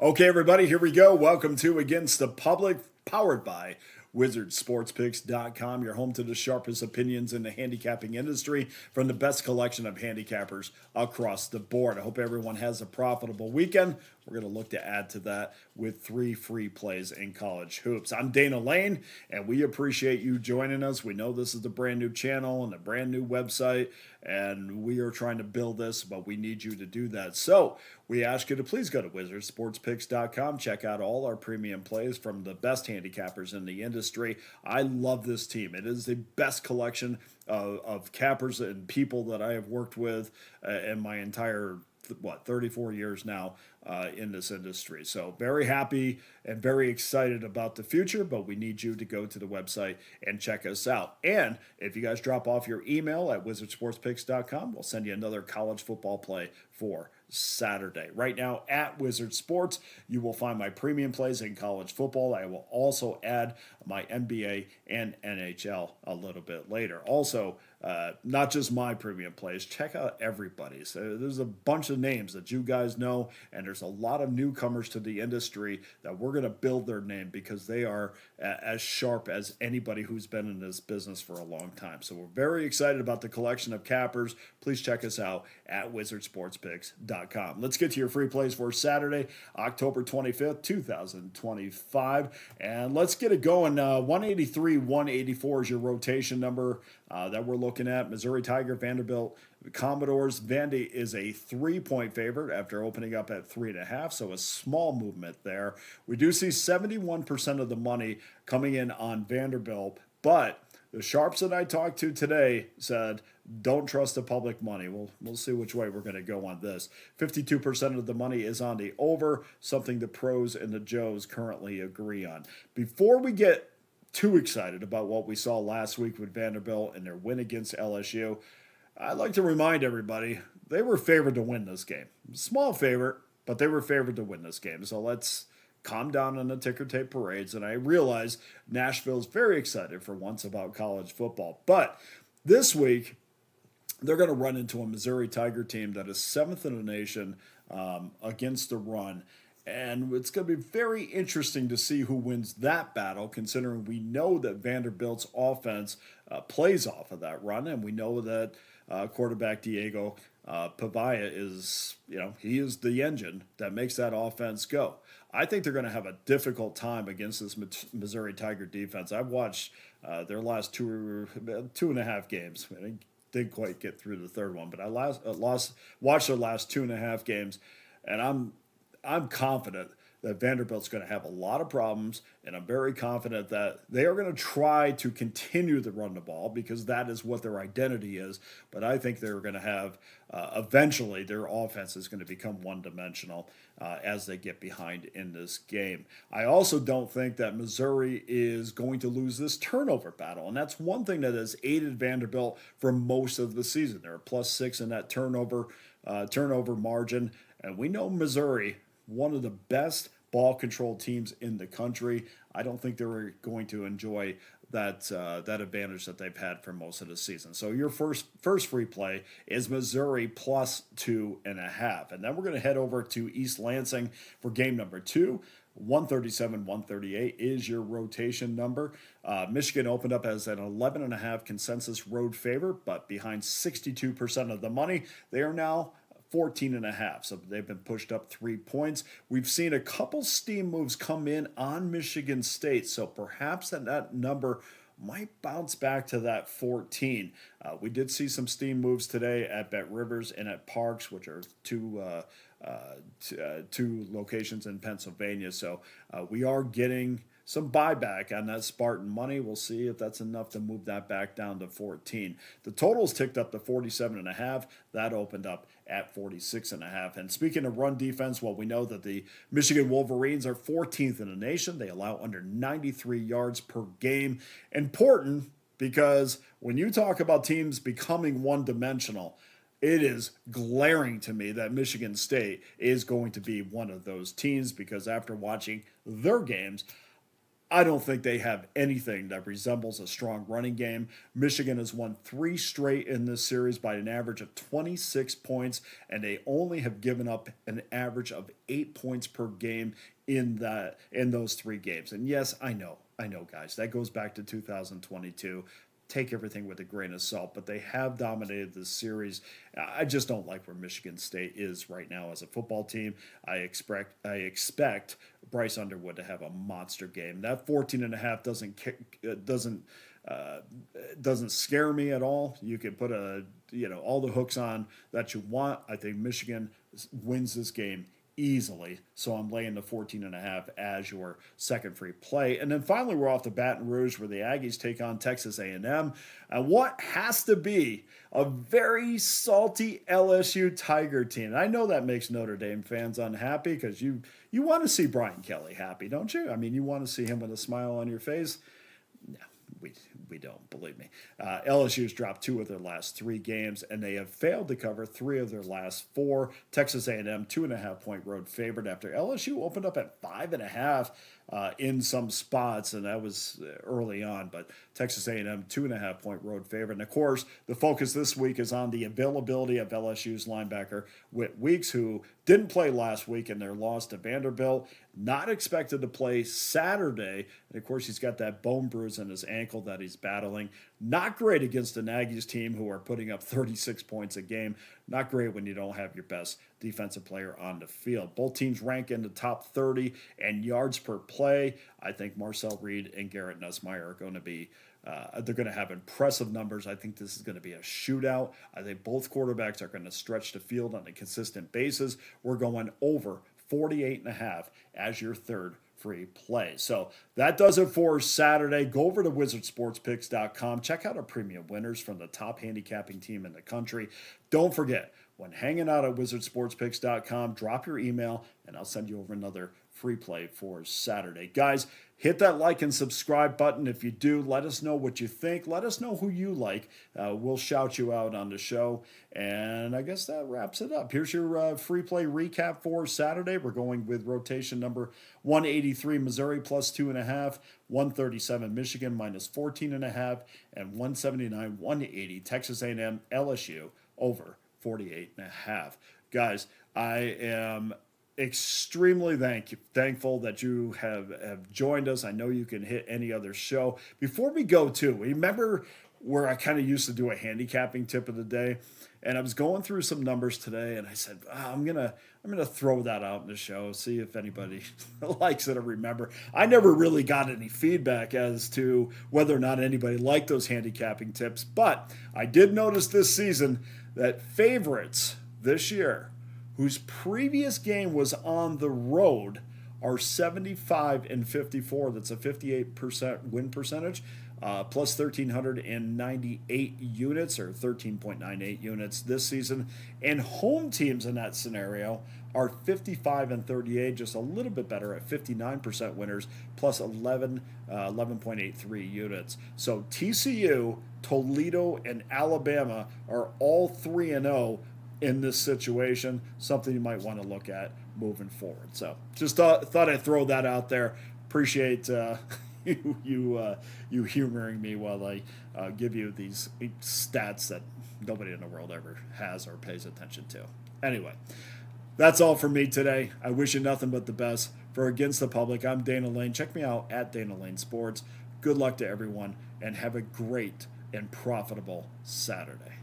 Okay, everybody, here we go. Welcome to Against the Public, powered by WizardSportsPicks.com, your home to the sharpest opinions in the handicapping industry from the best collection of handicappers across the board. I hope everyone has a profitable weekend. We're going to look to add to that with 3 free plays in college hoops. I'm Dana Lane, and we appreciate you joining us. We know this is a brand new channel and a brand new website, and we are trying to build this, but we need you to do that. So we ask you to please go to WizardSportsPicks.com, check out all our premium plays from the best handicappers in the industry. I love this team. It is the best collection of cappers and people that I have worked with in my entire 34 years now in this industry. So very happy and very excited about the future, but we need you to go to the website and check us out. And if you guys drop off your email at wizardsportspicks.com, we'll send you another college football play for Saturday. Right now at Wizard Sports, you will find my premium plays in college football. I will also add my NBA and NHL a little bit later. Also, not just my premium plays, check out everybody's. There's a bunch of names that you guys know, and there's a lot of newcomers to the industry that we're going to build their name because they are as sharp as anybody who's been in this business for a long time. So we're very excited about the collection of cappers. Please check us out at wizardsportspicks.com. Let's get to your free plays for Saturday, October 25th, 2025. And let's get it going. 183, 184 is your rotation number that we're looking at. Missouri Tiger, Vanderbilt, Commodores. Vandy is a 3-point favorite after opening up at 3.5, so a small movement there. We do see 71% of the money coming in on Vanderbilt, but the sharps that I talked to today said, don't trust the public money. We'll see which way we're going to go on this. 52% of the money is on the over, something the pros and the Joes currently agree on. Before we get too excited about what we saw last week with Vanderbilt and their win against LSU, I'd like to remind everybody they were favored to win this game. Small favorite, but they were favored to win this game. So let's calm down on the ticker tape parades. And I realize Nashville's very excited for once about college football. But this week, they're going to run into a Missouri Tiger team that is 7th in the nation against the run. And it's going to be very interesting to see who wins that battle, considering we know that Vanderbilt's offense plays off of that run. And we know that quarterback Diego Pavia is, he is the engine that makes that offense go. I think they're going to have a difficult time against this Missouri Tiger defense. I've watched their last 2.5 games. I didn't quite get through the third one, but I watched their last 2.5 games, and I'm confident that Vanderbilt's going to have a lot of problems, and I'm very confident that they are going to try to continue to run the ball because that is what their identity is. But I think they're going to have, eventually, their offense is going to become one-dimensional as they get behind in this game. I also don't think that Missouri is going to lose this turnover battle, and that's one thing that has aided Vanderbilt for most of the season. They're a +6 in that turnover margin, and we know Missouri, one of the best ball control teams in the country. I don't think they're going to enjoy that advantage that they've had for most of the season. So your first free play is Missouri +2.5. And then we're going to head over to East Lansing for game number 2. 137, 138 is your rotation number. Michigan opened up as an 11.5 consensus road favorite, but behind 62% of the money, they are now 14.5. So they've been pushed up 3 points. We've seen a couple steam moves come in on Michigan State, so perhaps that number might bounce back to that 14. We did see some steam moves today at Bet Rivers and at Parks, which are two locations in Pennsylvania. So we are getting some buyback on that Spartan money. We'll see if that's enough to move that back down to 14. The totals ticked up to 47.5. That opened up at 46.5. And speaking of run defense, well, we know that the Michigan Wolverines are 14th in the nation. They allow under 93 yards per game. Important because when you talk about teams becoming one-dimensional, it is glaring to me that Michigan State is going to be one of those teams because after watching their games, I don't think they have anything that resembles a strong running game. Michigan has won 3 straight in this series by an average of 26 points, and they only have given up an average of 8 points per game in those 3 games. And yes, I know, guys, that goes back to 2022. Take everything with a grain of salt, but they have dominated this series. I just don't like where Michigan State is right now as a football team. I expect Bryce Underwood to have a monster game. That 14.5 doesn't scare me at all. You can put all the hooks on that you want. I think Michigan wins this game easily. So I'm laying the 14.5 as your second free play. And then finally, we're off to Baton Rouge where the Aggies take on Texas A&M. And what has to be a very salty LSU Tiger team. And I know that makes Notre Dame fans unhappy because you want to see Brian Kelly happy, don't you? I mean, you want to see him with a smile on your face. No, we don't, believe me. LSU's dropped 2 of their last 3 games, and they have failed to cover 3 of their last 4. Texas A&M 2.5-point road favorite after LSU opened up at 5.5 in some spots, and that was early on. But Texas A&M 2.5-point road favorite, and of course the focus this week is on the availability of LSU's linebacker Whit Weeks, who didn't play last week in their loss to Vanderbilt. Not expected to play Saturday, and of course he's got that bone bruise in his ankle that he's battling. Not great against an Aggies team who are putting up 36 points a game. Not great when you don't have your best defensive player on the field. Both teams rank in the top 30 and yards per play. I think Marcel Reed and Garrett Nussmeier are going to be they're going to have impressive numbers. I think this is going to be a shootout. I think both quarterbacks are going to stretch the field on a consistent basis. We're going over 48.5 as your third free play. So that does it for Saturday. Go over to wizardsportspicks.com. Check out our premium winners from the top handicapping team in the country. Don't forget, when hanging out at wizardsportspicks.com, drop your email and I'll send you over another free play for Saturday. Guys, hit that like and subscribe button. If you do, let us know what you think. Let us know who you like. We'll shout you out on the show. And I guess that wraps it up. Here's your free play recap for Saturday. We're going with rotation number 183 Missouri plus 2.5, 137 Michigan minus 14.5, and 179 180 Texas A&M LSU over 48.5. Guys, I am extremely thankful that you have joined us. I know you can hit any other show. Before we go to, remember where I kind of used to do a handicapping tip of the day, and I was going through some numbers today, and I said, I'm gonna throw that out in the show, see if anybody likes it or remember. I never really got any feedback as to whether or not anybody liked those handicapping tips, but I did notice this season that favorites this year whose previous game was on the road are 75-54. That's a 58% win percentage, plus 1,398 units or 13.98 units this season. And home teams in that scenario are 55-38, just a little bit better at 59% winners, plus 11.83 units. So TCU, Toledo, and Alabama are all 3-0 in this situation, something you might want to look at moving forward. So just thought I'd throw that out there. Appreciate you humoring me while I give you these stats that nobody in the world ever has or pays attention to. Anyway, that's all for me today. I wish you nothing but the best. For Against the Public, I'm Dana Lane. Check me out at Dana Lane Sports. Good luck to everyone, and have a great and profitable Saturday.